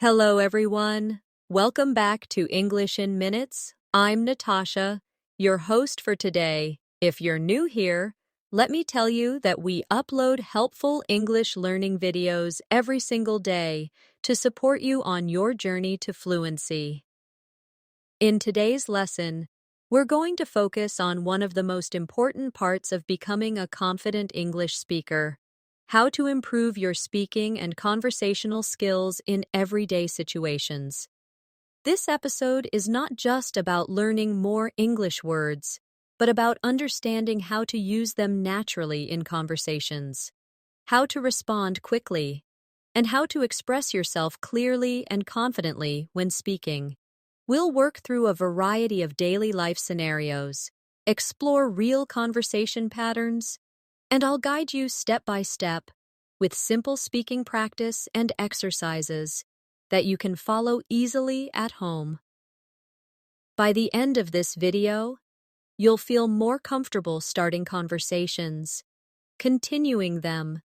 Hello, everyone. Welcome back to English in Minutes. I'm Natasha, your host for today. If you're new here, let me tell you that we upload helpful English learning videos every single day to support you on your journey to fluency. In today's lesson, we're going to focus on one of the most important parts of becoming a confident English speaker: how to improve your speaking and conversational skills in everyday situations. This episode is not just about learning more English words, but about understanding how to use them naturally in conversations, how to respond quickly, and how to express yourself clearly and confidently when speaking. We'll work through a variety of daily life scenarios, explore real conversation patterns, and I'll guide you step by step with simple speaking practice and exercises that you can follow easily at home. By the end of this video, you'll feel more comfortable starting conversations, continuing them,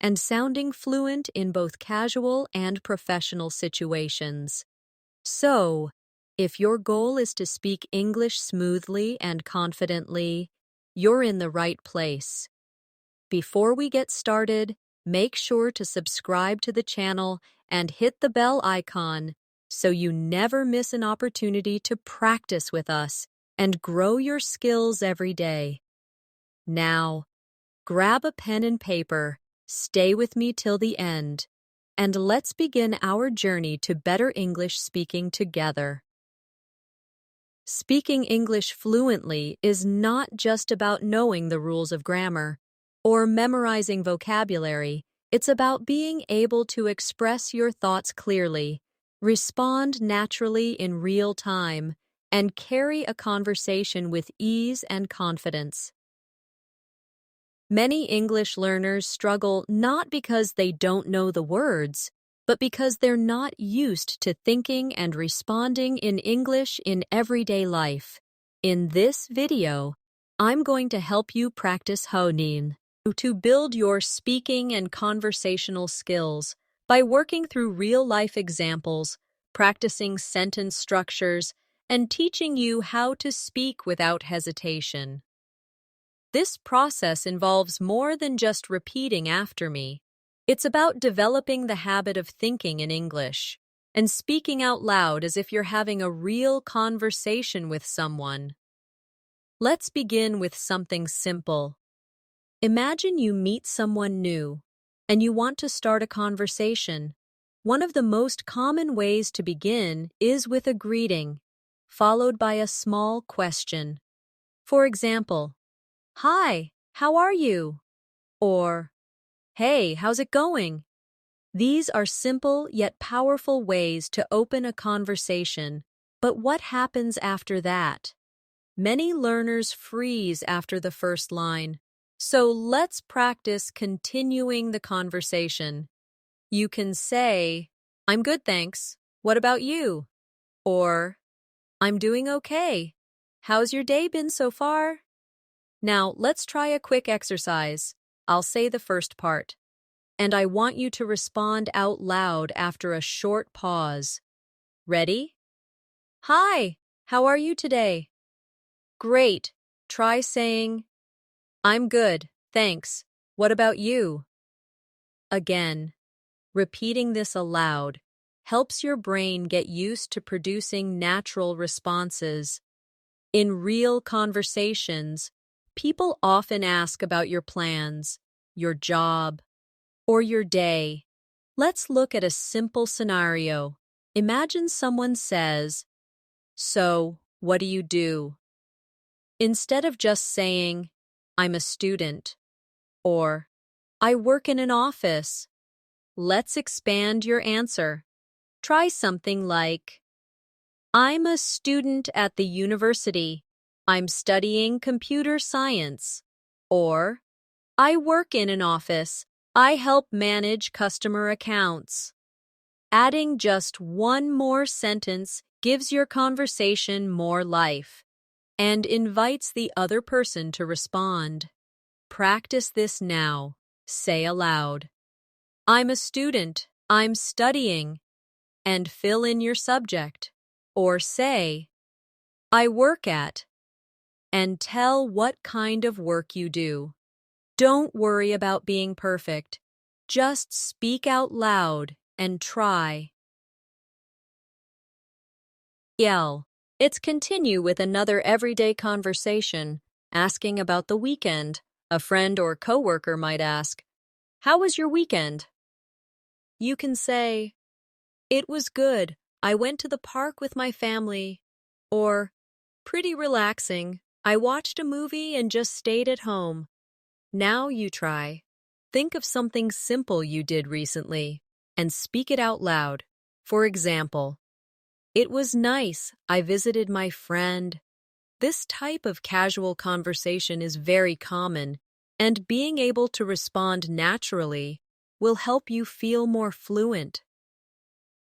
and sounding fluent in both casual and professional situations. So, if your goal is to speak English smoothly and confidently, you're in the right place. Before we get started, make sure to subscribe to the channel and hit the bell icon so you never miss an opportunity to practice with us and grow your skills every day. Now, grab a pen and paper, stay with me till the end, and let's begin our journey to better English speaking together. Speaking English fluently is not just about knowing the rules of grammar or memorizing vocabulary. It's about being able to express your thoughts clearly, respond naturally in real time, and carry a conversation with ease and confidence. Many English learners struggle not because they don't know the words, but because they're not used to thinking and responding in English in everyday life. In this video, I'm going to help you practice honin to build your speaking and conversational skills by working through real-life examples, practicing sentence structures, and teaching you how to speak without hesitation. This process involves more than just repeating after me. It's about developing the habit of thinking in English and speaking out loud as if you're having a real conversation with someone. Let's begin with something simple. Imagine you meet someone new and you want to start a conversation. One of the most common ways to begin is with a greeting, followed by a small question. For example, "Hi, how are you?" Or, "Hey, how's it going?" These are simple yet powerful ways to open a conversation, but what happens after that? Many learners freeze after the first line. So let's practice continuing the conversation. You can say, "I'm good, thanks. What about you?" Or, "I'm doing okay. How's your day been so far?" Now, let's try a quick exercise. I'll say the first part, and I want you to respond out loud after a short pause. Ready? "Hi, how are you today?" Great. Try saying, "I'm good, thanks. What about you?" Again, repeating this aloud helps your brain get used to producing natural responses. In real conversations, people often ask about your plans, your job, or your day. Let's look at a simple scenario. Imagine someone says, "So, what do you do?" Instead of just saying, "I'm a student," or "I work in an office," let's expand your answer. Try something like, "I'm a student at the university. I'm studying computer science." Or, "I work in an office. I help manage customer accounts." Adding just one more sentence gives your conversation more life and invites the other person to respond. Practice this now. Say aloud, "I'm a student. I'm studying." and fill in your subject. Or say, I work at, and tell what kind of work you do. Don't worry about being perfect. Just speak out loud and try. Let's continue with another everyday conversation, asking about the weekend. A friend or coworker might ask, how was your weekend? You can say, it was good. I went to the park with my family. Or, pretty relaxing. I watched a movie and just stayed at home. Now you try. Think of something simple you did recently and speak it out loud. For example, it was nice. I visited my friend. This type of casual conversation is very common, and being able to respond naturally will help you feel more fluent.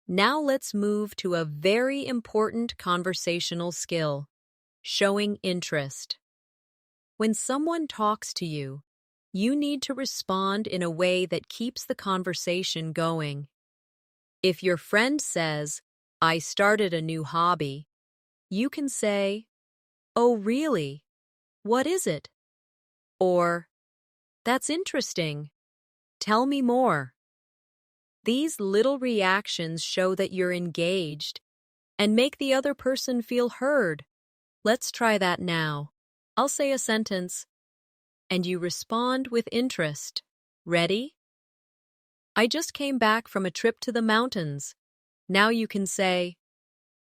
Now let's move to a very important conversational skill, showing interest. When someone talks to you, you need to respond in a way that keeps the conversation going. If your friend says, I started a new hobby, you can say, oh, really? What is it? Or, that's interesting. Tell me more. These little reactions show that you're engaged and make the other person feel heard. Let's try that now. I'll say a sentence, and you respond with interest. Ready? I just came back from a trip to the mountains. Now you can say,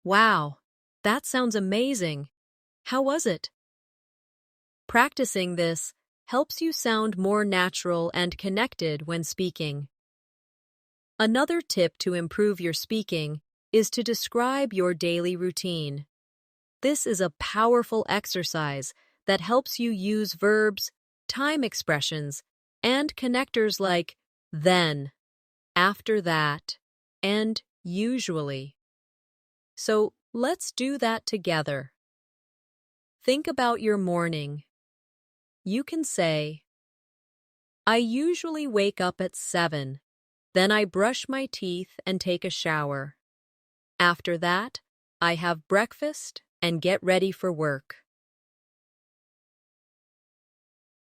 wow, that sounds amazing. How was it? Practicing this helps you sound more natural and connected when speaking. Another tip to improve your speaking is to describe your daily routine. This is a powerful exercise that helps you use verbs, time expressions, and connectors like then, after that, and usually. So let's do that together. Think about your morning. You can say, I usually wake up at 7. Then I brush my teeth and take a shower. After that, I have breakfast and get ready for work.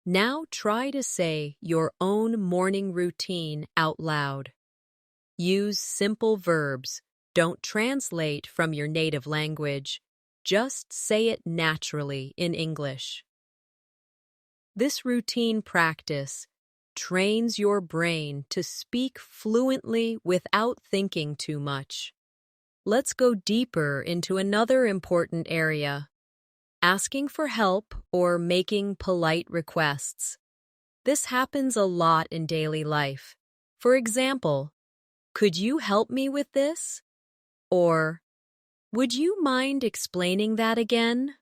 Now try to say your own morning routine out loud. Use simple verbs. Don't translate from your native language. Just say it naturally in English. This routine practice trains your brain to speak fluently without thinking too much. Let's go deeper into another important area, asking for help or making polite requests. This happens a lot in daily life. For example, could you help me with this? Or, would you mind explaining that again?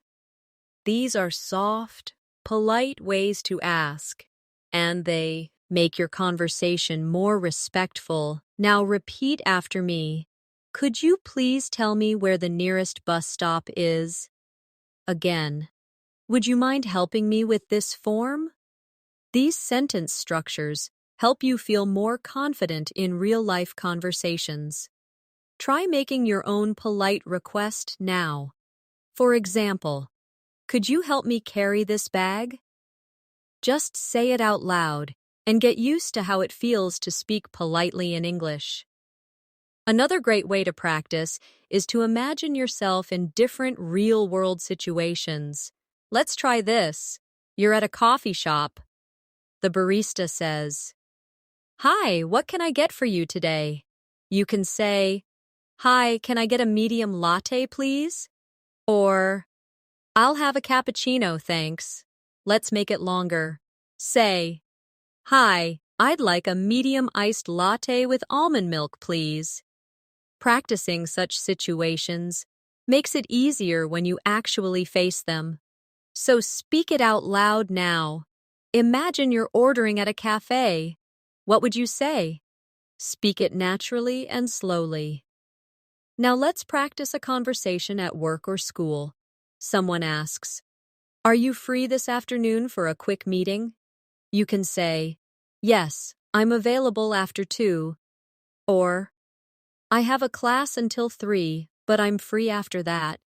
These are soft, polite ways to ask, and they make your conversation more respectful. Now repeat after me. Could you please tell me where the nearest bus stop is? Again, would you mind helping me with this form? These sentence structures help you feel more confident in real-life conversations. Try making your own polite request now. For example, could you help me carry this bag? Just say it out loud and get used to how it feels to speak politely in English. Another great way to practice is to imagine yourself in different real-world situations. Let's try this. You're at a coffee shop. The barista says, Hi, what can I get for you today? You can say, Hi, can I get a medium latte, please? Or, I'll have a cappuccino, thanks. Let's make it longer. Say, Hi, I'd like a medium iced latte with almond milk, please. Practicing such situations makes it easier when you actually face them. So speak it out loud now. Imagine you're ordering at a cafe. What would you say? Speak it naturally and slowly. Now let's practice a conversation at work or school. Someone asks, Are you free this afternoon for a quick meeting? You can say, Yes, I'm available after 2. Or, I have a class until 3, but I'm free after that.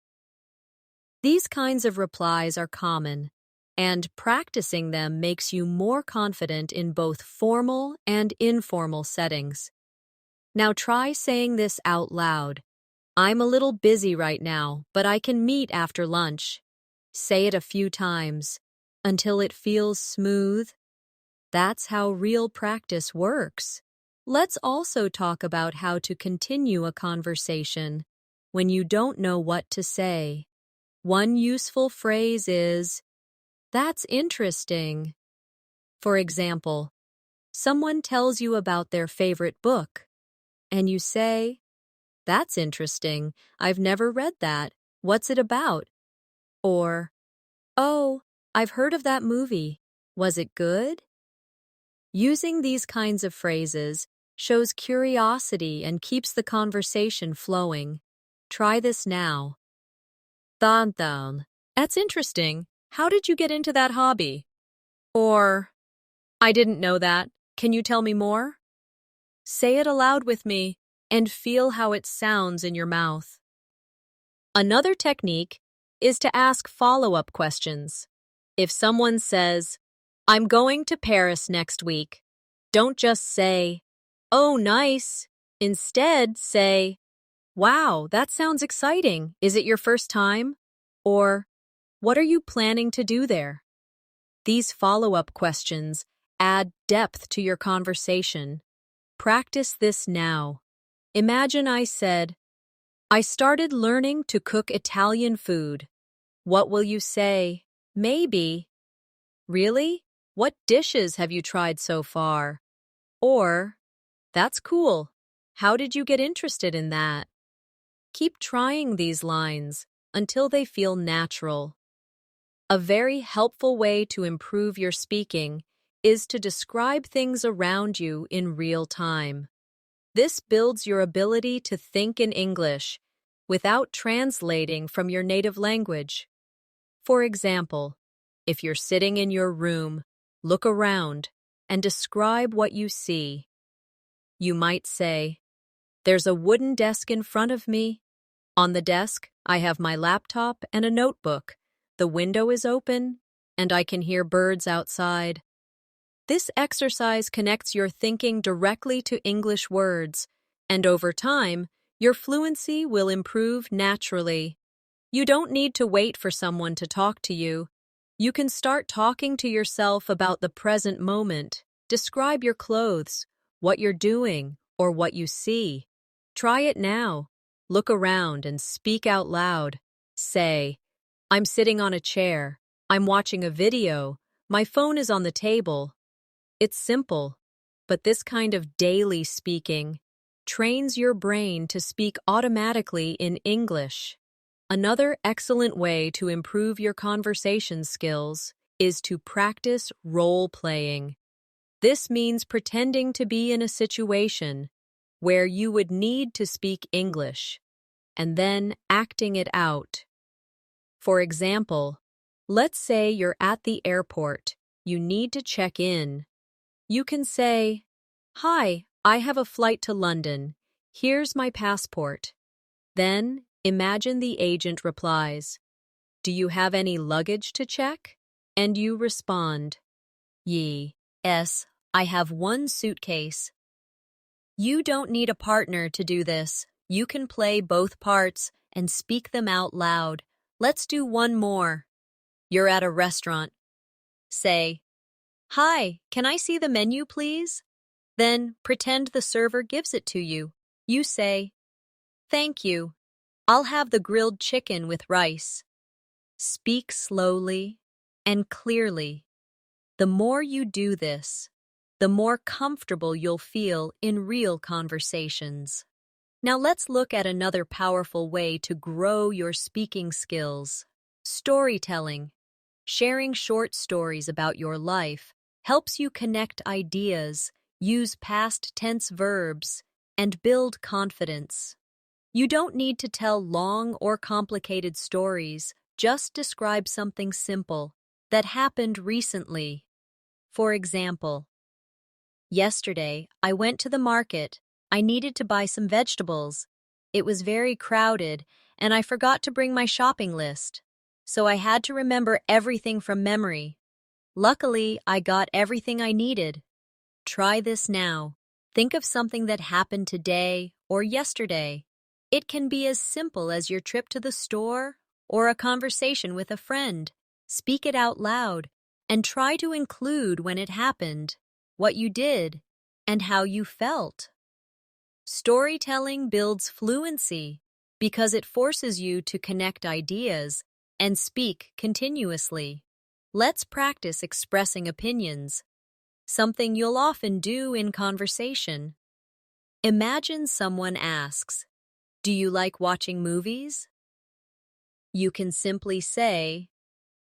These kinds of replies are common, and practicing them makes you more confident in both formal and informal settings. Now try saying this out loud. I'm a little busy right now, but I can meet after lunch. Say it a few times until it feels smooth. That's how real practice works. Let's also talk about how to continue a conversation when you don't know what to say. One useful phrase is, "That's interesting." For example, someone tells you about their favorite book, and you say, "That's interesting. I've never read that. What's it about?" Or, "Oh, I've heard of that movie. Was it good?" Using these kinds of phrases shows curiosity and keeps the conversation flowing. Try this now. Thon. That's interesting. How did you get into that hobby? Or, I didn't know that. Can you tell me more? Say it aloud with me and feel how it sounds in your mouth. Another technique is to ask follow-up questions. If someone says, "I'm going to Paris next week," don't just say, "Oh, nice." Instead, say, "Wow, that sounds exciting. Is it your first time?" Or, "What are you planning to do there?" These follow-up questions add depth to your conversation. Practice this now. Imagine I said, "I started learning to cook Italian food." What will you say? Maybe. Really? What dishes have you tried so far? Or, "That's cool. How did you get interested in that?" Keep trying these lines until they feel natural. A very helpful way to improve your speaking is to describe things around you in real time. This builds your ability to think in English without translating from your native language. For example, if you're sitting in your room, look around and describe what you see. You might say, "There's a wooden desk in front of me. On the desk, I have my laptop and a notebook. The window is open, and I can hear birds outside." This exercise connects your thinking directly to English words, and over time, your fluency will improve naturally. You don't need to wait for someone to talk to you. You can start talking to yourself about the present moment. Describe your clothes, what you're doing, or what you see. Try it now. Look around and speak out loud. Say, "I'm sitting on a chair. I'm watching a video. My phone is on the table." It's simple, but this kind of daily speaking trains your brain to speak automatically in English. Another excellent way to improve your conversation skills is to practice role-playing. This means pretending to be in a situation where you would need to speak English, and then acting it out. For example, let's say you're at the airport. You need to check in. You can say, "Hi, I have a flight to London. Here's my passport." Then, imagine the agent replies, "Do you have any luggage to check?" And you respond, "Yes, I have one suitcase." You don't need a partner to do this. You can play both parts and speak them out loud. Let's do one more. You're at a restaurant. Say, "Hi, can I see the menu, please?" Then pretend the server gives it to you. You say, "Thank you. I'll have the grilled chicken with rice." Speak slowly and clearly. The more you do this, the more comfortable you'll feel in real conversations. Now let's look at another powerful way to grow your speaking skills. Storytelling. Sharing short stories about your life helps you connect ideas, use past tense verbs, and build confidence. You don't need to tell long or complicated stories, just describe something simple that happened recently. For example, "Yesterday, I went to the market. I needed to buy some vegetables. It was very crowded, and I forgot to bring my shopping list. So I had to remember everything from memory. Luckily, I got everything I needed. Try this now. Think of something that happened today or yesterday. It can be as simple as your trip to the store or a conversation with a friend. Speak it out loud and try to include when it happened, what you did, and how you felt. Storytelling builds fluency because it forces you to connect ideas and speak continuously. Let's practice expressing opinions, something you'll often do in conversation. Imagine someone asks, "Do you like watching movies?" You can simply say,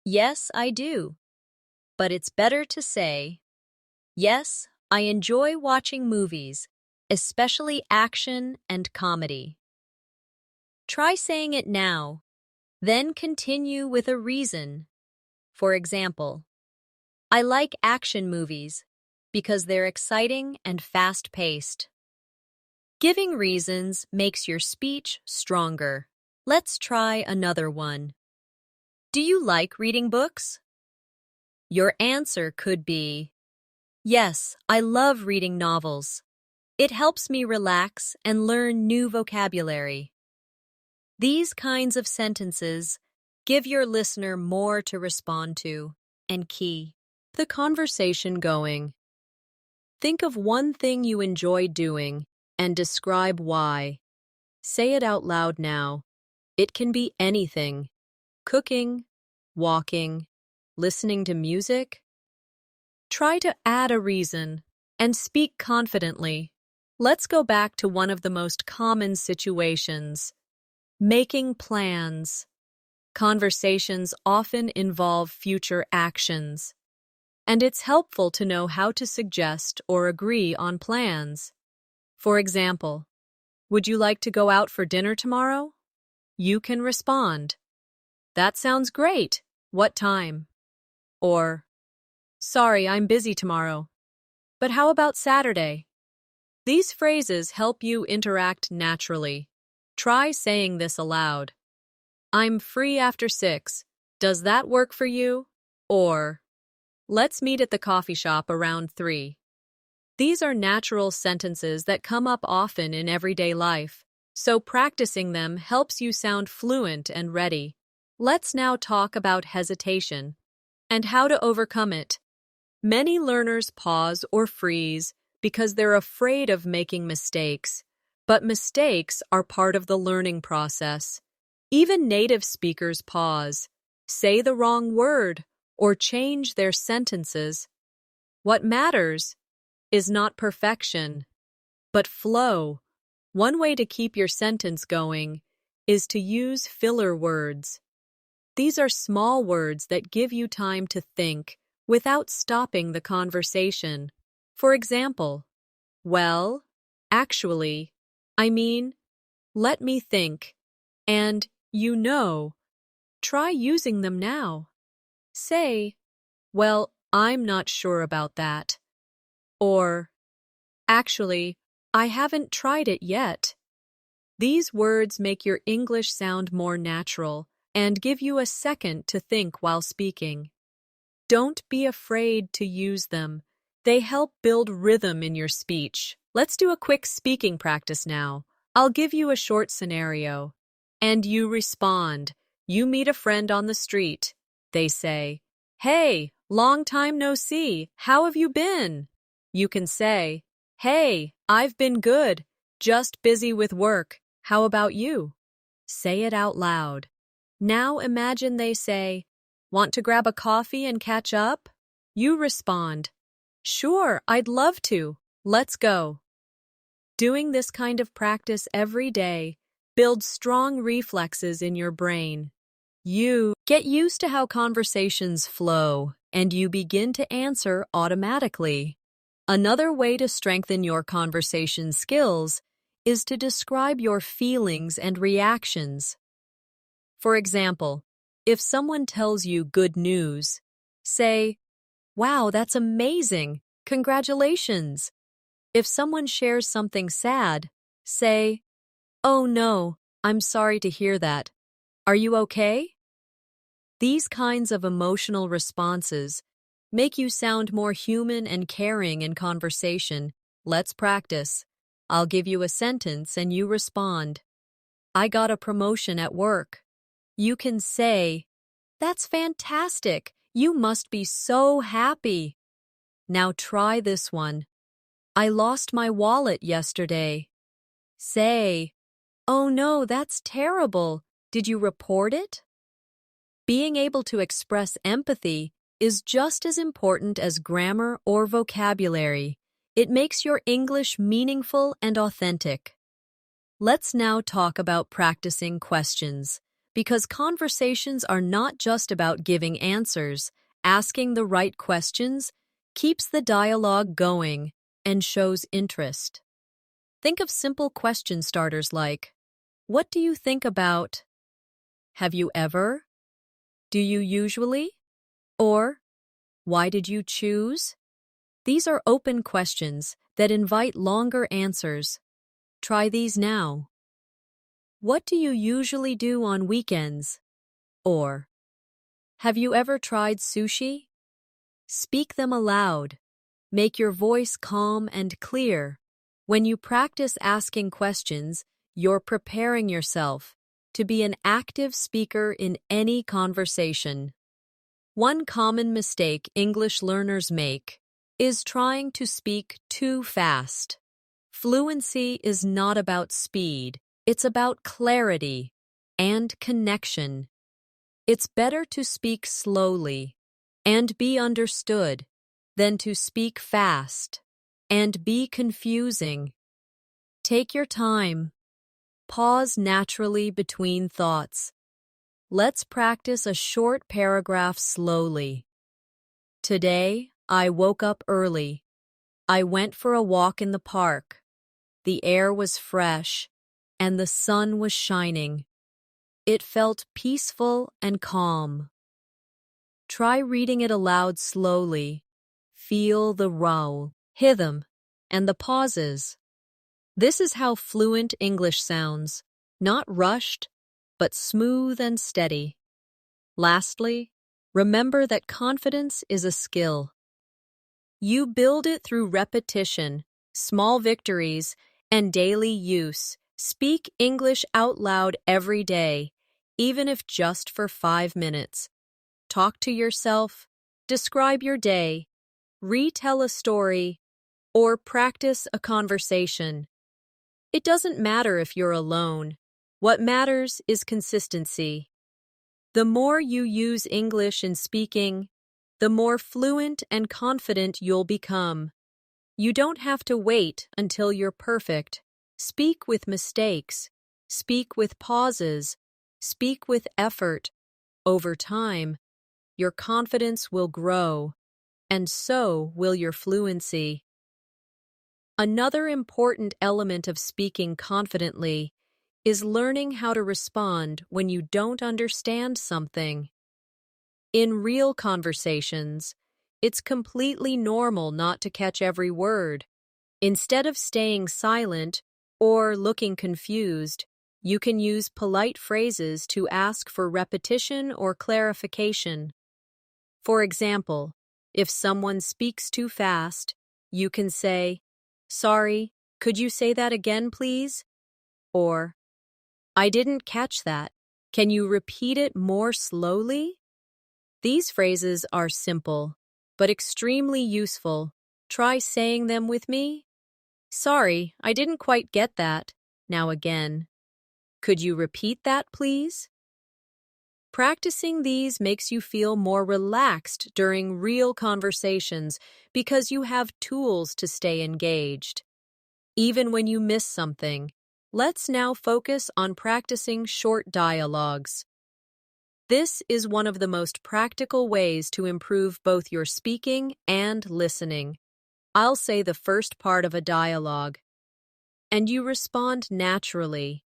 "Yes, I do." But it's better to say, "Yes, I enjoy watching movies, especially action and comedy." Try saying it now, then continue with a reason. For example, I like action movies because they're exciting and fast-paced. Giving reasons makes your speech stronger. Let's try another one. Do you like reading books? Your answer could be, "Yes, I love reading novels. It helps me relax and learn new vocabulary." These kinds of sentences give your listener more to respond to and keep the conversation going. Think of one thing you enjoy doing and describe why. Say it out loud now. It can be anything: cooking, walking, listening to music. Try to add a reason and speak confidently. Let's go back to one of the most common situations: making plans. Conversations often involve future actions, and it's helpful to know how to suggest or agree on plans. For example, would you like to go out for dinner tomorrow? You can respond, "That sounds great. What time?" Or, "Sorry, I'm busy tomorrow. But how about Saturday?" These phrases help you interact naturally. Try saying this aloud. "I'm free after 6. Does that work for you?" Or, "Let's meet at the coffee shop around 3. These are natural sentences that come up often in everyday life, so practicing them helps you sound fluent and ready. Let's now talk about hesitation and how to overcome it. Many learners pause or freeze because they're afraid of making mistakes, but mistakes are part of the learning process. Even native speakers pause, say the wrong word, or change their sentences. What matters is not perfection, but flow. One way to keep your sentence going is to use filler words. These are small words that give you time to think without stopping the conversation. For example, "Well, actually, I mean, let me think," and "you know." Try using them now. Say, "Well, I'm not sure about that." Or, "Actually, I haven't tried it yet." These words make your English sound more natural and give you a second to think while speaking. Don't be afraid to use them. They help build rhythm in your speech. Let's do a quick speaking practice now. I'll give you a short scenario, and you respond. You meet a friend on the street. They say, "Hey, long time no see. How have you been?" You can say, "Hey, I've been good. Just busy with work. How about you?" Say it out loud. Now imagine they say, "Want to grab a coffee and catch up?" You respond, "Sure, I'd love to. Let's go." Doing this kind of practice every day builds strong reflexes in your brain. You get used to how conversations flow, and you begin to answer automatically. Another way to strengthen your conversation skills is to describe your feelings and reactions. For example, if someone tells you good news, say, "Wow, that's amazing. Congratulations." If someone shares something sad, say, "Oh no, I'm sorry to hear that. Are you okay?" These kinds of emotional responses make you sound more human and caring in conversation. Let's practice. I'll give you a sentence and you respond. "I got a promotion at work." You can say, "That's fantastic. You must be so happy." Now try this one. "I lost my wallet yesterday." Say, "Oh no, that's terrible. Did you report it?" Being able to express empathy is just as important as grammar or vocabulary. It makes your English meaningful and authentic. Let's now talk about practicing questions, because conversations are not just about giving answers. Asking the right questions keeps the dialogue going and shows interest. Think of simple question starters like, "What do you think about?" "Have you ever?" "Do you usually?" Or, "Why did you choose?" These are open questions that invite longer answers. Try these now. "What do you usually do on weekends?" Or, "Have you ever tried sushi?" Speak them aloud. Make your voice calm and clear. When you practice asking questions, you're preparing yourself to be an active speaker in any conversation. One common mistake English learners make is trying to speak too fast. Fluency is not about speed, it's about clarity and connection. It's better to speak slowly and be understood than to speak fast and be confusing. Take your time. Pause naturally between thoughts. Let's practice a short paragraph slowly. "Today, I woke up early. I went for a walk in the park. The air was fresh, and the sun was shining. It felt peaceful and calm." Try reading it aloud slowly. Feel the rhythm, and the pauses. This is how fluent English sounds, not rushed, but smooth and steady. Lastly, remember that confidence is a skill. You build it through repetition, small victories, and daily use. Speak English out loud every day, even if just for 5 minutes. Talk to yourself, describe your day, retell a story, or practice a conversation. It doesn't matter if you're alone. What matters is consistency. The more you use English in speaking, the more fluent and confident you'll become. You don't have to wait until you're perfect. Speak with mistakes. Speak with pauses. Speak with effort. Over time, your confidence will grow, and so will your fluency. Another important element of speaking confidently is learning how to respond when you don't understand something. In real conversations, it's completely normal not to catch every word. Instead of staying silent or looking confused, you can use polite phrases to ask for repetition or clarification. For example, if someone speaks too fast, you can say, "Sorry, could you say that again, please?" Or, "I didn't catch that. Can you repeat it more slowly?" These phrases are simple, but extremely useful. Try saying them with me. "Sorry, I didn't quite get that." Now again. "Could you repeat that, please?" Practicing these makes you feel more relaxed during real conversations because you have tools to stay engaged. Even when you miss something, let's now focus on practicing short dialogues. This is one of the most practical ways to improve both your speaking and listening. I'll say the first part of a dialogue, and you respond naturally.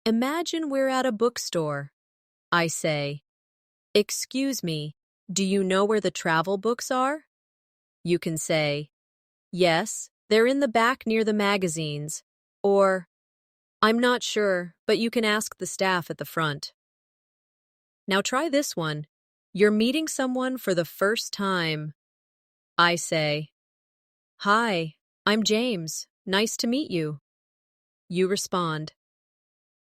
Imagine we're at a bookstore. I say, "Excuse me, do you know where the travel books are?" You can say, "Yes, They're in the back near the magazines. Or, I'm not sure, but you can ask the staff at the front. Now try this one. You're meeting someone for the first time. I say, Hi, I'm James. Nice to meet you. You respond,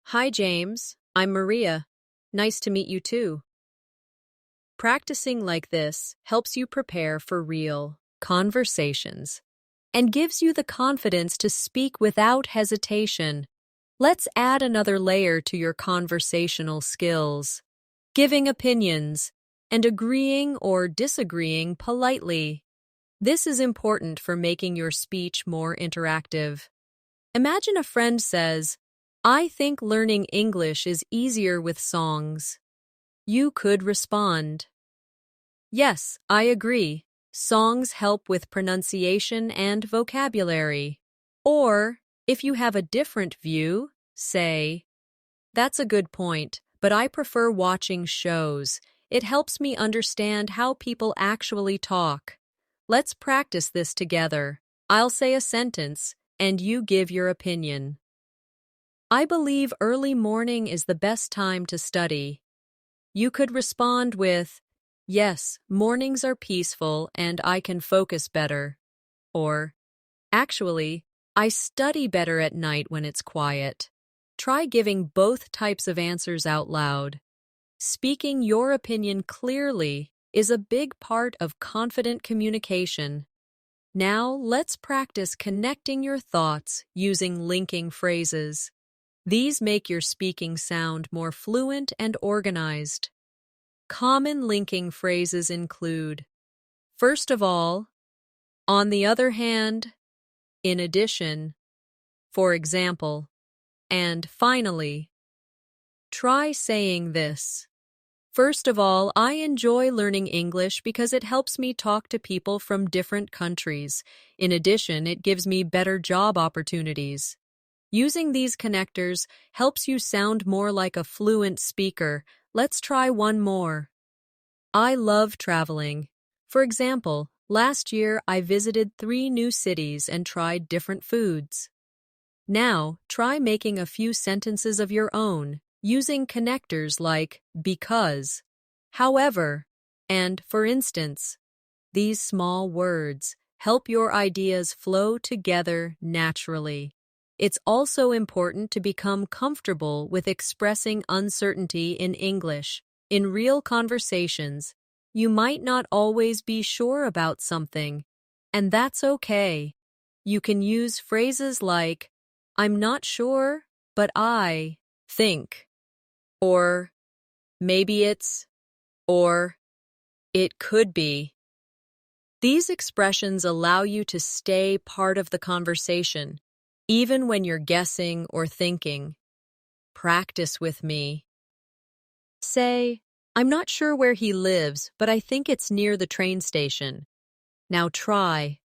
Hi, James. I'm Maria. Nice to meet you too. Practicing like this helps you prepare for real conversations and gives you the confidence to speak without hesitation. Let's add another layer to your conversational skills: giving opinions and agreeing or disagreeing politely. This is important for making your speech more interactive. Imagine a friend says, I think learning English is easier with songs. You could respond, Yes, I agree. Songs help with pronunciation and vocabulary. Or, if you have a different view, say, That's a good point, but I prefer watching shows. It helps me understand how people actually talk. Let's practice this together. I'll say a sentence, and you give your opinion. I believe early morning is the best time to study. You could respond with, Yes, mornings are peaceful and I can focus better. Or, Actually, I study better at night when it's quiet. Try giving both types of answers out loud. Speaking your opinion clearly is a big part of confident communication. Now, let's practice connecting your thoughts using linking phrases. These make your speaking sound more fluent and organized. Common linking phrases include, first of all, on the other hand, in addition, for example, and finally. Try saying this. First of all, I enjoy learning English because it helps me talk to people from different countries. In addition, it gives me better job opportunities. Using these connectors helps you sound more like a fluent speaker. Let's try one more. I love traveling. For example, last year I visited 3 new cities and tried different foods. Now, try making a few sentences of your own, using connectors like because, however, and for instance. These small words help your ideas flow together naturally. It's also important to become comfortable with expressing uncertainty in English. In real conversations, you might not always be sure about something, and that's okay. You can use phrases like, I'm not sure, but I think, or maybe it's, or it could be. These expressions allow you to stay part of the conversation, even when you're guessing or thinking. Practice with me. Say, I'm not sure where he lives, but I think it's near the train station. Now try.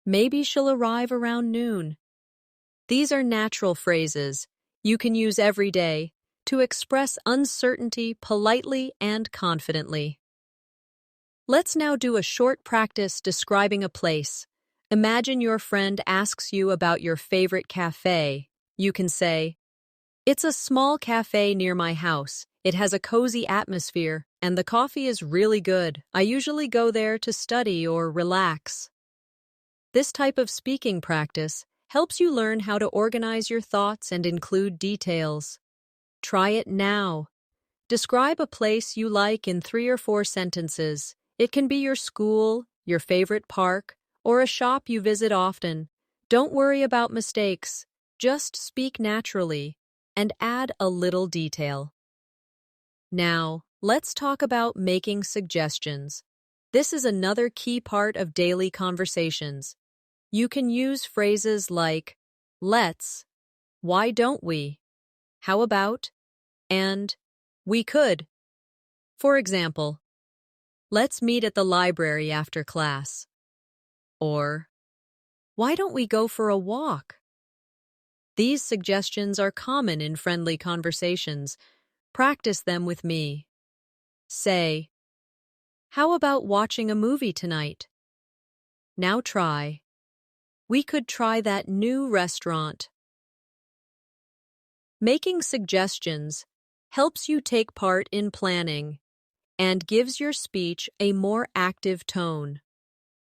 Maybe she'll arrive around noon. These are natural phrases you can use every day to express uncertainty politely and confidently. Let's now do a short practice describing a place. Imagine your friend asks you about your favorite cafe. You can say, It's a small cafe near my house. It has a cozy atmosphere, and the coffee is really good. I usually go there to study or relax. This type of speaking practice helps you learn how to organize your thoughts and include details. Try it now. Describe a place you like in 3 or 4 sentences. It can be your school, your favorite park, or a shop you visit often. Don't worry about mistakes. Just speak naturally and add a little detail. Now, let's talk about making suggestions. This is another key part of daily conversations. You can use phrases like, let's, why don't we, how about, and we could. For example, let's meet at the library after class. Or, why don't we go for a walk? These suggestions are common in friendly conversations. Practice them with me. Say, how about watching a movie tonight? Now try. We could try that new restaurant. Making suggestions helps you take part in planning and gives your speech a more active tone.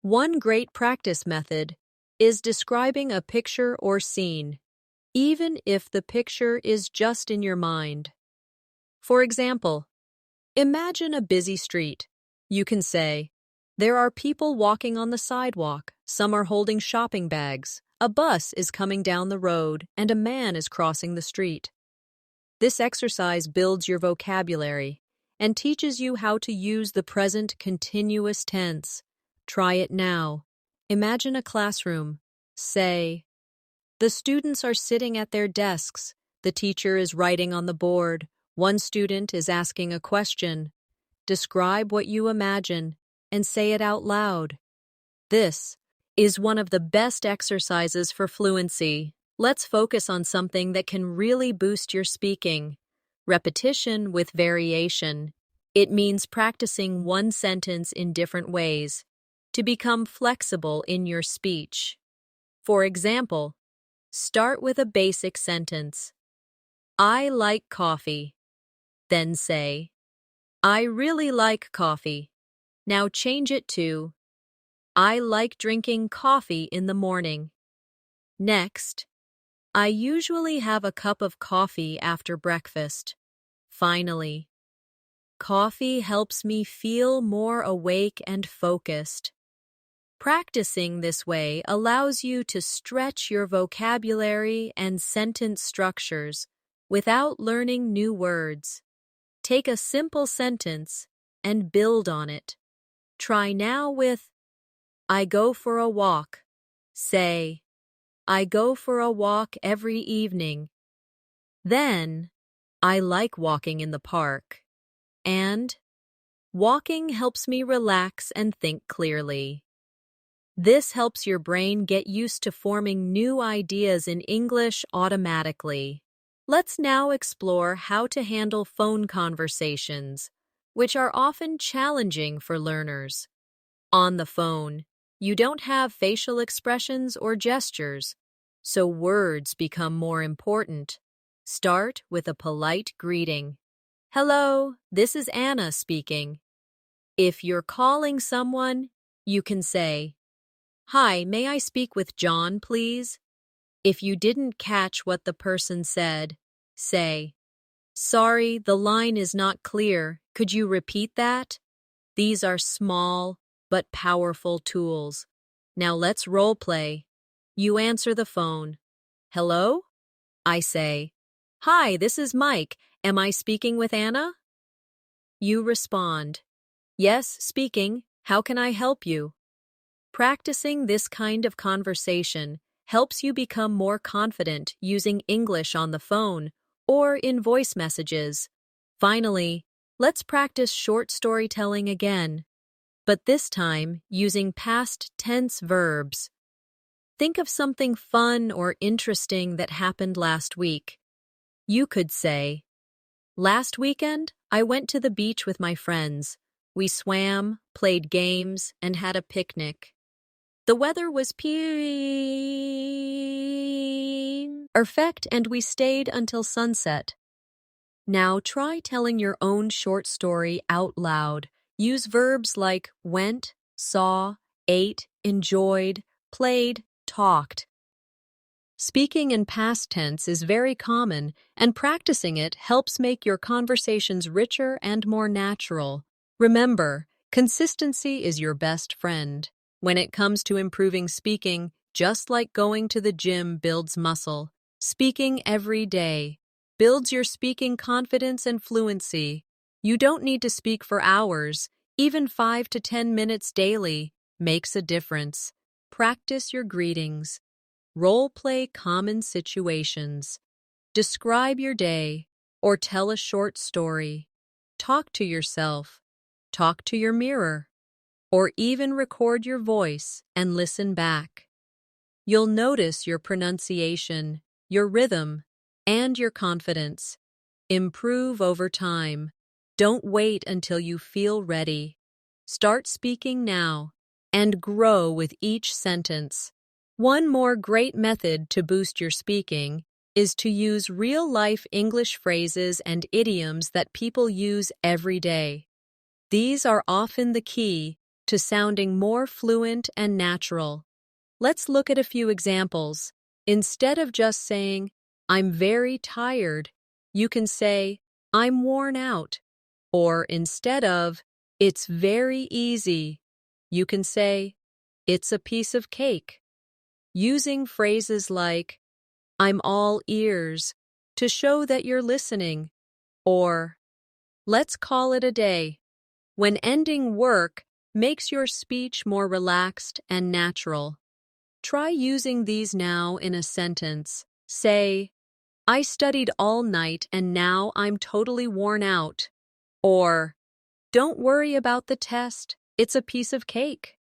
One great practice method is describing a picture or scene, even if the picture is just in your mind. For example, imagine a busy street. You can say, "There are people walking on the sidewalk, some are holding shopping bags, a bus is coming down the road, and a man is crossing the street." This exercise builds your vocabulary and teaches you how to use the present continuous tense. Try it now. Imagine a classroom. Say, "The students are sitting at their desks. The teacher is writing on the board. One student is asking a question." Describe what you imagine and say it out loud. This is one of the best exercises for fluency. Let's focus on something that can really boost your speaking. Repetition with variation. It means practicing one sentence in different ways to become flexible in your speech. For example, start with a basic sentence. "I like coffee." Then say, "I really like coffee." Now change it to, "I like drinking coffee in the morning." Next, "I usually have a cup of coffee after breakfast." Finally, "Coffee helps me feel more awake and focused." Practicing this way allows you to stretch your vocabulary and sentence structures without learning new words. Take a simple sentence and build on it. Try now with, "I go for a walk." Say, "I go for a walk every evening." Then, "I like walking in the park." And, "Walking helps me relax and think clearly." This helps your brain get used to forming new ideas in English automatically. Let's now explore how to handle phone conversations, which are often challenging for learners. On the phone, you don't have facial expressions or gestures, so words become more important. Start with a polite greeting. "Hello, this is Anna speaking." If you're calling someone, you can say, "Hi, may I speak with John, please?" If you didn't catch what the person said, say, "Sorry, the line is not clear. Could you repeat that?" These are small but powerful tools. Now let's role play. You answer the phone. "Hello?" I say, "Hi, this is Mike. Am I speaking with Anna?" You respond, "Yes, speaking. How can I help you?" Practicing this kind of conversation helps you become more confident using English on the phone or in voice messages. Finally, let's practice short storytelling again, but this time using past tense verbs. Think of something fun or interesting that happened last week. You could say, "Last weekend, I went to the beach with my friends. We swam, played games, and had a picnic. The weather was perfect and we stayed until sunset." Now try telling your own short story out loud. Use verbs like went, saw, ate, enjoyed, played, talked. Speaking in past tense is very common, and practicing it helps make your conversations richer and more natural. Remember, consistency is your best friend. When it comes to improving speaking, just like going to the gym builds muscle, speaking every day builds your speaking confidence and fluency. You don't need to speak for hours. Even 5 to 10 minutes daily makes a difference. Practice your greetings. Role play common situations. Describe your day or tell a short story. Talk to yourself. Talk to your mirror. Or even record your voice and listen back. You'll notice your pronunciation, your rhythm, and your confidence. Improve over time. Don't wait until you feel ready. Start speaking now and grow with each sentence. One more great method to boost your speaking is to use real-life English phrases and idioms that people use every day. These are often the key to sounding more fluent and natural. Let's look at a few examples. Instead of just saying, "I'm very tired," you can say, "I'm worn out." Or instead of, "It's very easy," you can say, "It's a piece of cake." Using phrases like, "I'm all ears," to show that you're listening, or "Let's call it a day," when ending work makes your speech more relaxed and natural. Try using these now in a sentence. Say, "I studied all night and now I'm totally worn out." Or, "Don't worry about the test, it's a piece of cake."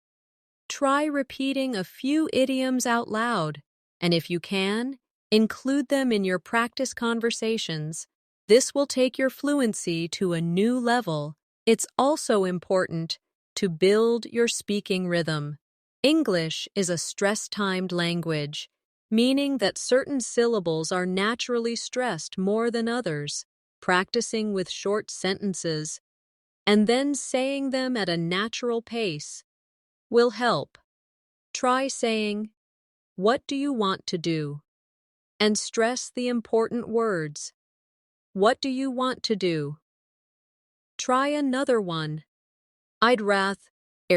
Try repeating a few idioms out loud, and if you can, include them in your practice conversations. This will take your fluency to a new level. It's also important to build your speaking rhythm. English is a stress-timed language, meaning that certain syllables are naturally stressed more than others. Practicing with short sentences and then saying them at a natural pace will help. Try saying, "What do you want to do?" and stress the important words. What do you want to do? Try another one. "I'd rather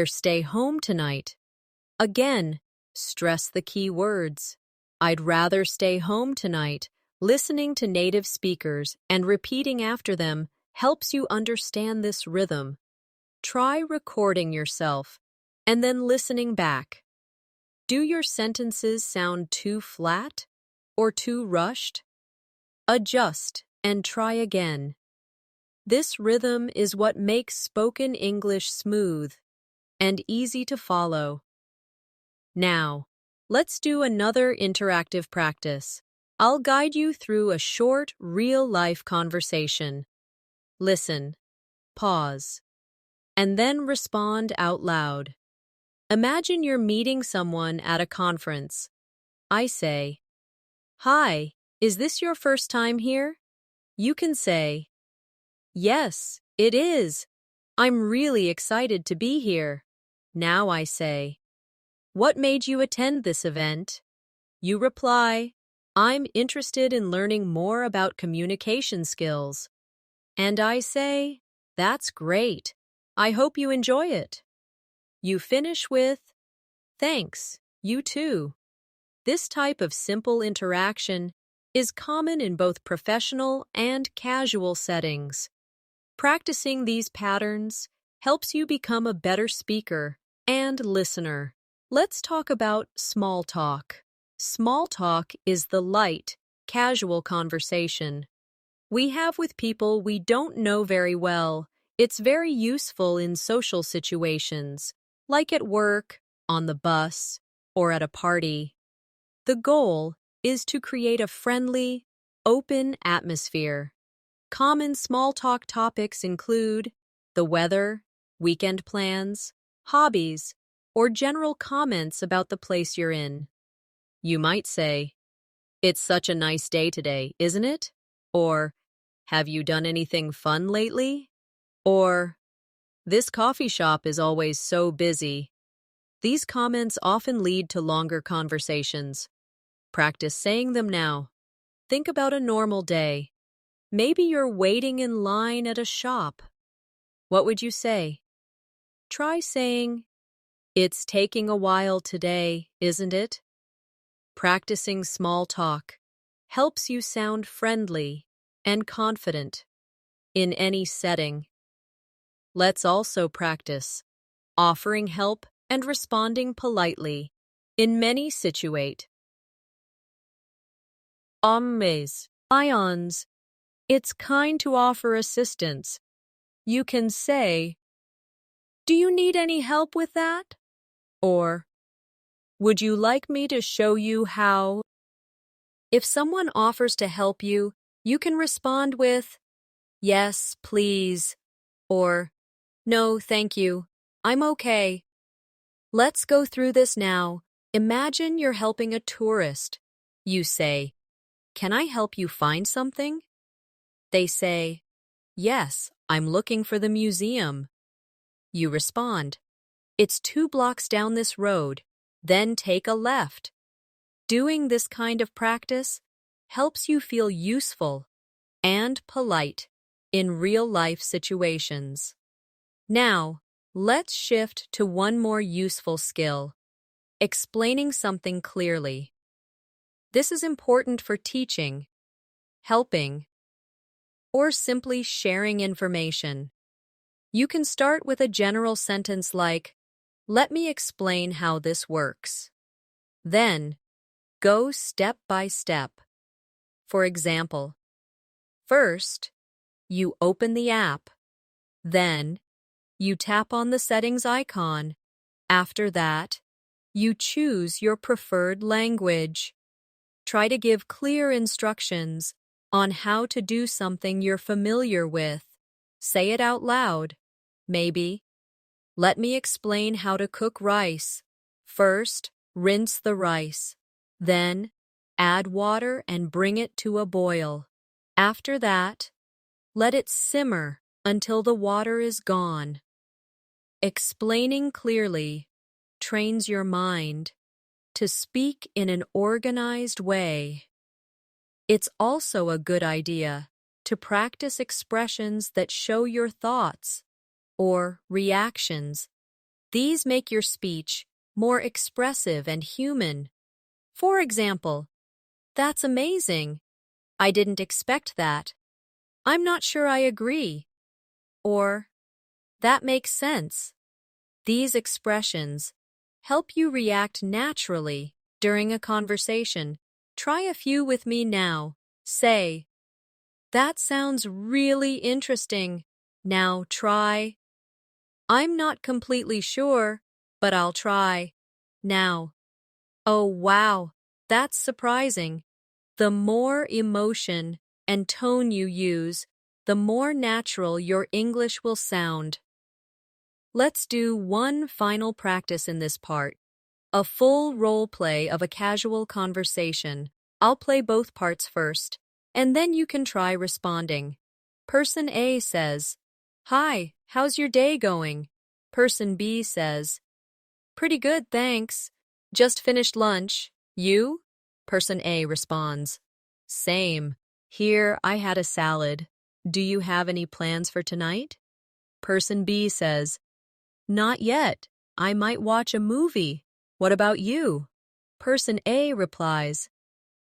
stay home tonight." Again, stress the key words. "I'd rather stay home tonight." Listening to native speakers and repeating after them helps you understand this rhythm. Try recording yourself and then listening back. Do your sentences sound too flat or too rushed? Adjust and try again. This rhythm is what makes spoken English smooth and easy to follow. Now, let's do another interactive practice. I'll guide you through a short, real-life conversation. Listen, pause, and then respond out loud. Imagine you're meeting someone at a conference. I say, "Hi, is this your first time here?" You can say, "Yes, it is. I'm really excited to be here." Now I say, "What made you attend this event?" You reply, "I'm interested in learning more about communication skills." And I say, "That's great. I hope you enjoy it." You finish with, "Thanks, you too." This type of simple interaction is common in both professional and casual settings. Practicing these patterns helps you become a better speaker and listener. Let's talk about small talk. Small talk is the light, casual conversation we have with people we don't know very well. It's very useful in social situations, like at work, on the bus, or at a party. The goal is to create a friendly, open atmosphere. Common small talk topics include the weather, weekend plans, hobbies, or general comments about the place you're in. You might say, "It's such a nice day today, isn't it?" Or, "Have you done anything fun lately?" Or, "This coffee shop is always so busy." These comments often lead to longer conversations. Practice saying them now. Think about a normal day. Maybe you're waiting in line at a shop. What would you say? Try saying, "It's taking a while today, isn't it?" Practicing small talk helps you sound friendly and confident in any setting. Let's also practice offering help and responding politely in many situations. Ions. It's kind to offer assistance. You can say, "Do you need any help with that?" Or, "Would you like me to show you how?" If someone offers to help you, you can respond with, "Yes, please," or, "No, thank you. I'm okay." Let's go through this now. Imagine you're helping a tourist. You say, "Can I help you find something?" They say, "Yes, I'm looking for the museum." You respond, "It's 2 blocks down this road, then take a left." Doing this kind of practice helps you feel useful and polite in real-life situations. Now, let's shift to one more useful skill: explaining something clearly. This is important for teaching, helping, or simply sharing information. You can start with a general sentence like, "Let me explain how this works." Then, go step by step. For example, first, you open the app. Then, you tap on the settings icon. After that, you choose your preferred language. Try to give clear instructions on how to do something you're familiar with. Say it out loud. Maybe, "Let me explain how to cook rice. First, rinse the rice. Then, add water and bring it to a boil. After that, let it simmer until the water is gone." Explaining clearly trains your mind to speak in an organized way. It's also a good idea to practice expressions that show your thoughts or reactions. These make your speech more expressive and human. For example, "That's amazing. I didn't expect that." "I'm not sure I agree." Or, "That makes sense." These expressions help you react naturally during a conversation. Try a few with me now. Say, "That sounds really interesting." Now try, "I'm not completely sure, but I'll try." Now, "Oh wow, that's surprising." The more emotion and tone you use, the more natural your English will sound. Let's do one final practice in this part: a full role play of a casual conversation. I'll play both parts first, and then you can try responding. Person A says, "Hi, how's your day going?" Person B says, "Pretty good, thanks. Just finished lunch. You?" Person A responds, "Same. Here, I had a salad. Do you have any plans for tonight?" Person B says, "Not yet. I might watch a movie. What about you?" Person A replies,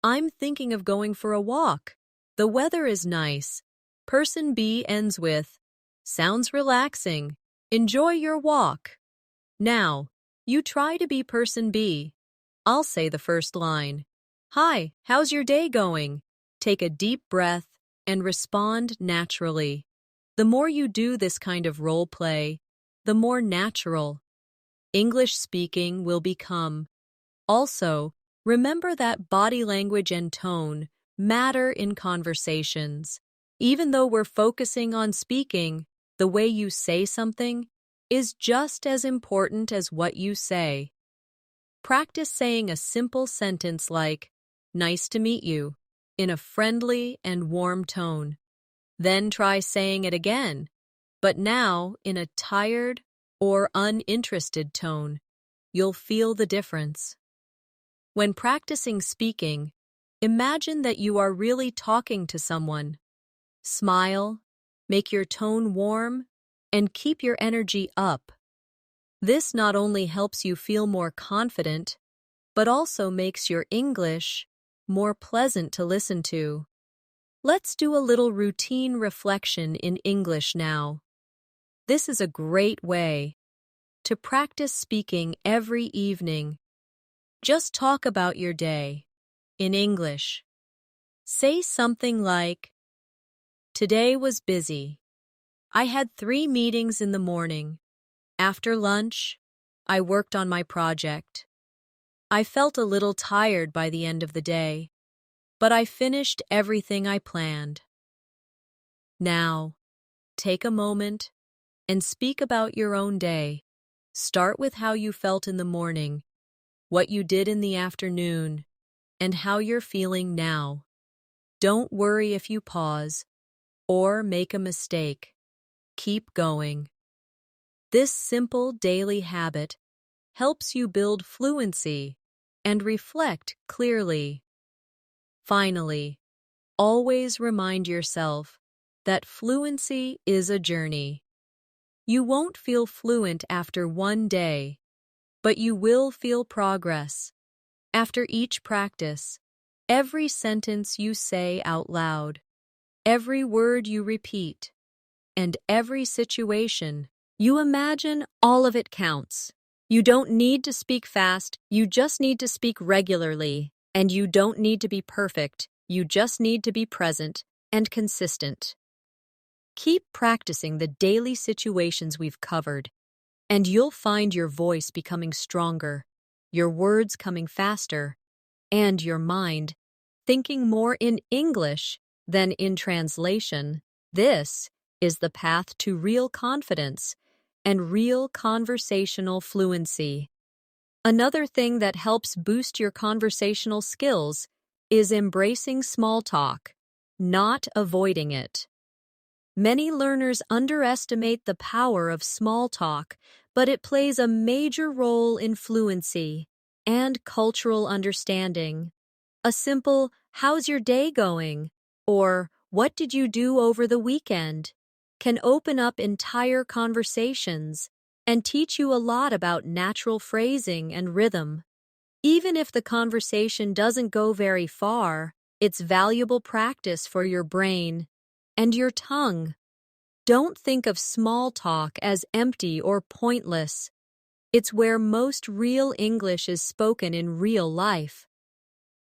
"I'm thinking of going for a walk. The weather is nice." Person B ends with, "Sounds relaxing. Enjoy your walk." Now, you try to be person B. I'll say the first line. "Hi, how's your day going?" Take a deep breath and respond naturally. The more you do this kind of role play, the more natural English speaking will become. Also, remember that body language and tone matter in conversations. Even though we're focusing on speaking, the way you say something is just as important as what you say. Practice saying a simple sentence like, "Nice to meet you," in a friendly and warm tone. Then try saying it again, but now in a tired or uninterested tone. You'll feel the difference. When practicing speaking, imagine that you are really talking to someone. Smile, make your tone warm, and keep your energy up. This not only helps you feel more confident, but also makes your English more pleasant to listen to. Let's do a little routine reflection in English now. This is a great way to practice speaking every evening. Just talk about your day in English. Say something like, "Today was busy. I had 3 meetings in the morning. After lunch, I worked on my project. I felt a little tired by the end of the day, but I finished everything I planned." Now, take a moment and speak about your own day. Start with how you felt in the morning. what you did in the afternoon, and how you're feeling now. Don't worry if you pause or make a mistake. Keep going. This simple daily habit helps you build fluency and reflect clearly. Finally, always remind yourself that fluency is a journey. You won't feel fluent after one day, but you will feel progress. After each practice, every sentence you say out loud, every word you repeat, and every situation you imagine, all of it counts. You don't need to speak fast, you just need to speak regularly. And you don't need to be perfect, you just need to be present and consistent. Keep practicing the daily situations we've covered, and you'll find your voice becoming stronger, your words coming faster, and your mind thinking more in English than in translation. This is the path to real confidence and real conversational fluency. Another thing that helps boost your conversational skills is embracing small talk, not avoiding it. Many learners underestimate the power of small talk, but it plays a major role in fluency and cultural understanding. A simple, "How's your day going?" or "What did you do over the weekend?" can open up entire conversations and teach you a lot about natural phrasing and rhythm. Even if the conversation doesn't go very far, it's valuable practice for your brain and your tongue. Don't think of small talk as empty or pointless. It's where most real English is spoken in real life.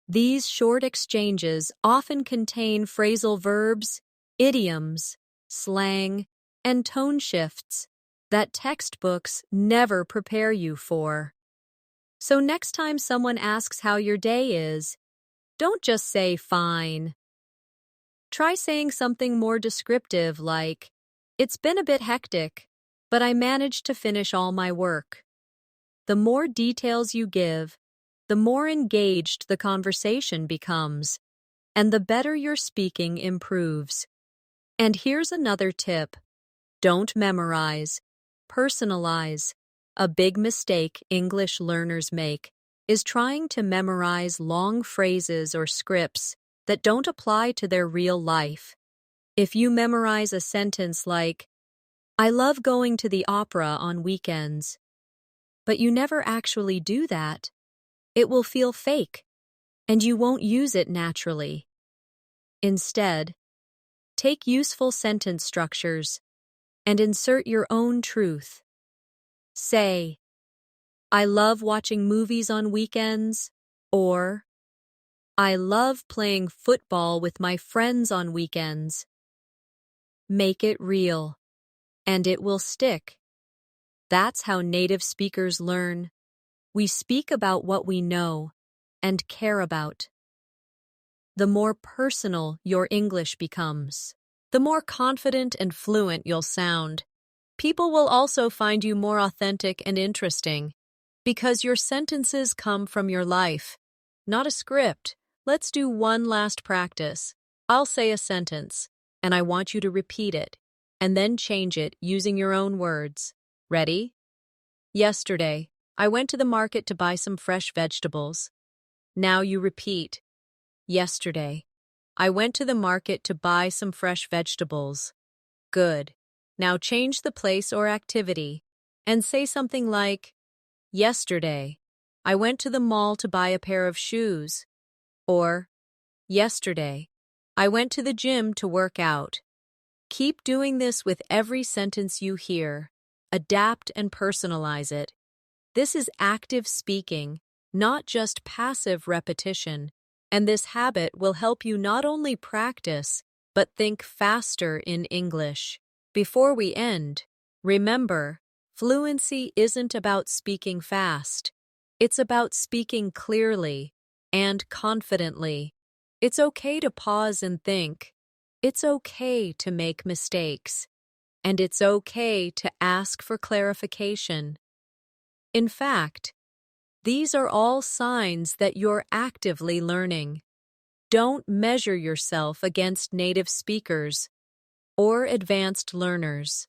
These short exchanges often contain phrasal verbs, idioms, slang, and tone shifts that textbooks never prepare you for. So next time someone asks how your day is, don't just say fine. Try saying something more descriptive like, "It's been a bit hectic, but I managed to finish all my work." The more details you give, the more engaged the conversation becomes, and the better your speaking improves. And here's another tip. Don't memorize. Personalize. A big mistake English learners make is trying to memorize long phrases or scripts that don't apply to their real life. If you memorize a sentence like, "I love going to the opera on weekends," but you never actually do that, it will feel fake, and you won't use it naturally. Instead, take useful sentence structures and insert your own truth. Say, "I love watching movies on weekends," or "I love playing football with my friends on weekends." Make it real, and it will stick. That's how native speakers learn. We speak about what we know and care about. The more personal your English becomes, the more confident and fluent you'll sound. People will also find you more authentic and interesting because your sentences come from your life, not a script. Let's do one last practice. I'll say a sentence, and I want you to repeat it, and then change it using your own words. Ready? Yesterday, I went to the market to buy some fresh vegetables. Now you repeat. Yesterday, I went to the market to buy some fresh vegetables. Good. Now change the place or activity and say something like, "Yesterday, I went to the mall to buy a pair of shoes." Or, "Yesterday, I went to the gym to work out." Keep doing this with every sentence you hear. Adapt and personalize it. This is active speaking, not just passive repetition, and this habit will help you not only practice, but think faster in English. Before we end, remember, fluency isn't about speaking fast. It's about speaking clearly and confidently. It's okay to pause and think. It's okay to make mistakes. And it's okay to ask for clarification. In fact, These are all signs that you're actively learning. Don't measure yourself against native speakers or advanced learners.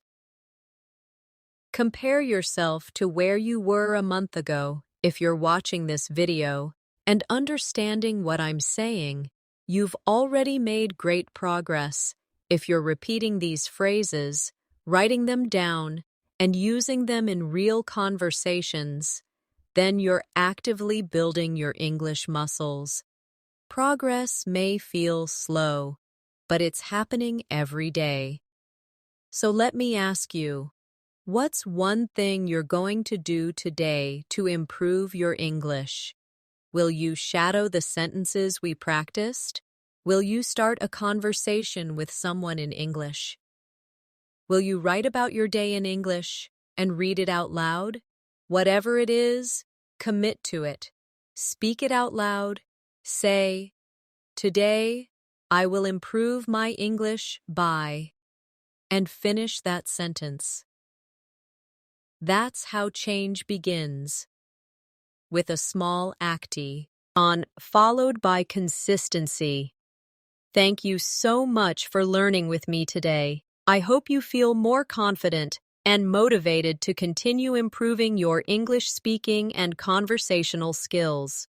Compare yourself to where you were a month ago if you're watching this video, and understanding what I'm saying, you've already made great progress if you're repeating these phrases, writing them down, and using them in real conversations. Then you're actively building your English muscles. Progress may feel slow, but it's happening every day. So let me ask you, what's one thing you're going to do today to improve your English? Will you shadow the sentences we practiced? Will you start a conversation with someone in English? Will you write about your day in English and read it out loud? Whatever it is, commit to it. Speak it out loud. Say, "Today, I will improve my English by," and finish that sentence. That's how change begins, with a small acti on followed by consistency. Thank you so much for learning with me today. I hope you feel more confident and motivated to continue improving your English speaking and conversational skills.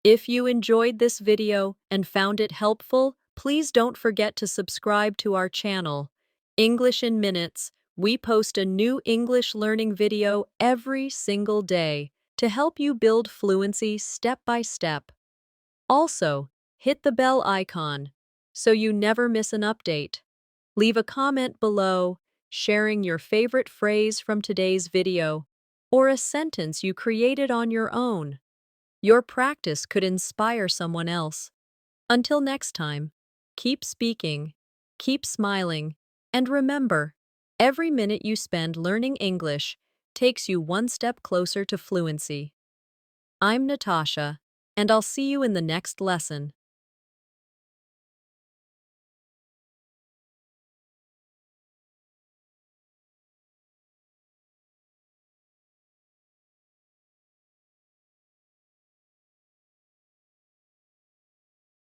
If you enjoyed this video and found it helpful, please don't forget to subscribe to our channel. English in Minutes. We post a new English learning video every single day to help you build fluency step by step. Also, hit the bell icon so you never miss an update. Leave a comment below sharing your favorite phrase from today's video or a sentence you created on your own. Your practice could inspire someone else. Until next time, keep speaking, keep smiling, and remember, every minute you spend learning English takes you one step closer to fluency. I'm Natasha, and I'll see you in the next lesson.